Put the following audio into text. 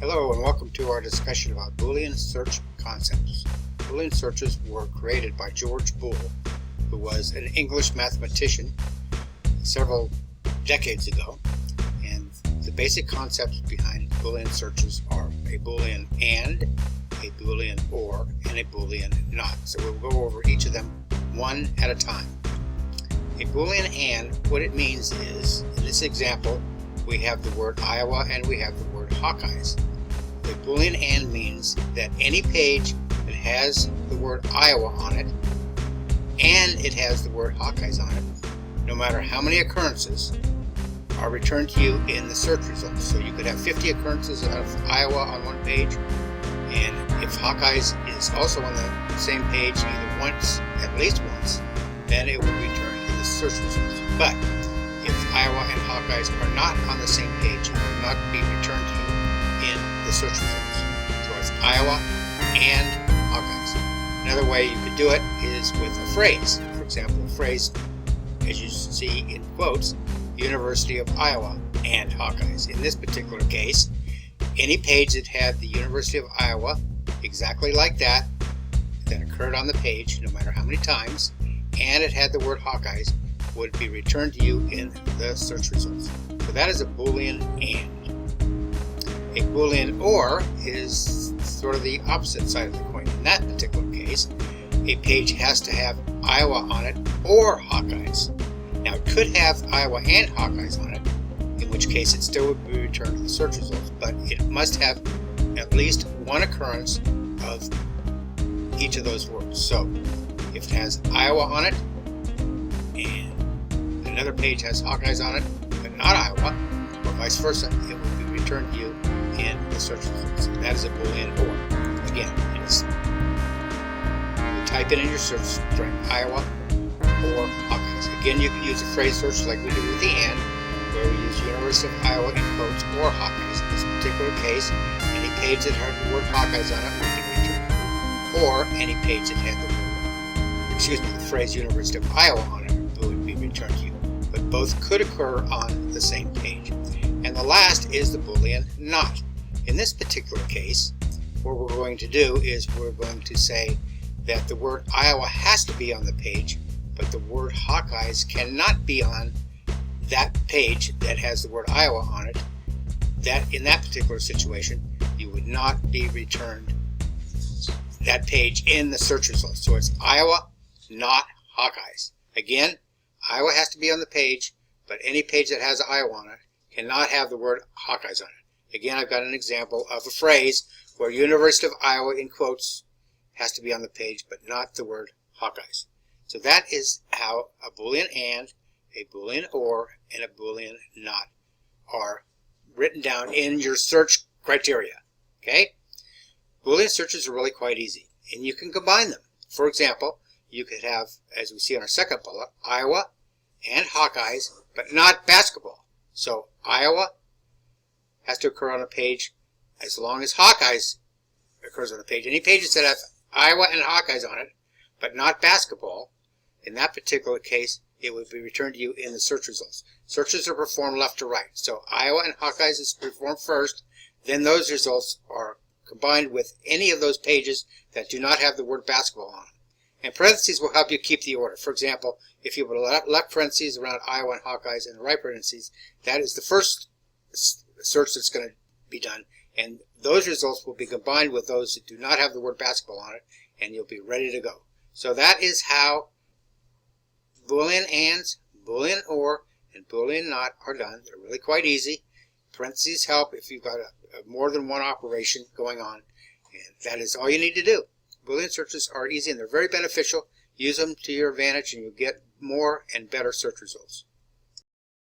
Hello and welcome to our discussion about Boolean search concepts. Boolean searches were created by George Boole, who was an English mathematician several decades ago. And the basic concepts behind Boolean searches are a Boolean AND, a Boolean OR, and a Boolean NOT. So we'll go over each of them one at a time. A Boolean AND, what it means is, in this example, we have the word Iowa and we have the word Hawkeyes. The Boolean AND means that any page that has the word Iowa on it and it has the word Hawkeyes on it, no matter how many occurrences, are returned to you in the search results. So you could have 50 occurrences of Iowa on one page, and if Hawkeyes is also on the same page either once, at least once, then it will return in the search results. But if Iowa and Hawkeyes are not on the same page, it will not be returned to you in the search results. So it's Iowa and Hawkeyes. Another way you could do it is with a phrase. For example, a phrase, as you see in quotes, University of Iowa and Hawkeyes. In this particular case, any page that had the University of Iowa exactly like that occurred on the page, no matter how many times, and it had the word Hawkeyes, would be returned to you in the search results. So that is a Boolean AND. A Boolean OR is sort of the opposite side of the coin. In that particular case, a page has to have Iowa on it or Hawkeyes. Now it could have Iowa and Hawkeyes on it, in which case it still would be returned to the search results, but it must have at least one occurrence of each of those words. So if it has Iowa on it and another page has Hawkeyes on it but not Iowa, or vice versa, it will be returned to you in the search results. And that is a Boolean OR. Again, it is, you type it in your search string Iowa or Hawkeyes. Again, you can use a phrase search like we do with the AND, where we use University of Iowa in quotes or Hawkeyes. In this particular case, any page that had the word Hawkeyes on it would be returned, or any page that had the phrase University of Iowa on it would be returned to you. But both could occur on the same page. And the last is the Boolean NOT. In this particular case, what we're going to do is we're going to say that the word Iowa has to be on the page, but the word Hawkeyes cannot be on that page that has the word Iowa on it. That in that particular situation, you would not be returned that page in the search results. So it's Iowa, not Hawkeyes. Again, Iowa has to be on the page, but any page that has Iowa on it cannot have the word Hawkeyes on it. Again, I've got an example of a phrase where University of Iowa in quotes has to be on the page, but not the word Hawkeyes. So that is how a Boolean AND, a Boolean OR, and a Boolean NOT are written down in your search criteria. Okay? Boolean searches are really quite easy, and you can combine them. For example, you could have, as we see on our second bullet, Iowa and Hawkeyes, but not basketball. So Iowa has to occur on a page as long as Hawkeyes occurs on the page. Any pages that have Iowa and Hawkeyes on it, but not basketball, in that particular case, it would be returned to you in the search results. Searches are performed left to right. So Iowa and Hawkeyes is performed first, then those results are combined with any of those pages that do not have the word basketball on them. And parentheses will help you keep the order. For example, if you put left parentheses around Iowa and Hawkeyes and the right parentheses, that is the first search that's going to be done. And those results will be combined with those that do not have the word basketball on it, and you'll be ready to go. So that is how Boolean ANDs, Boolean OR, and Boolean NOT are done. They're really quite easy. Parentheses help if you've got more than one operation going on. And that is all you need to do. Boolean searches are easy and they're very beneficial. Use them to your advantage and you'll get more and better search results.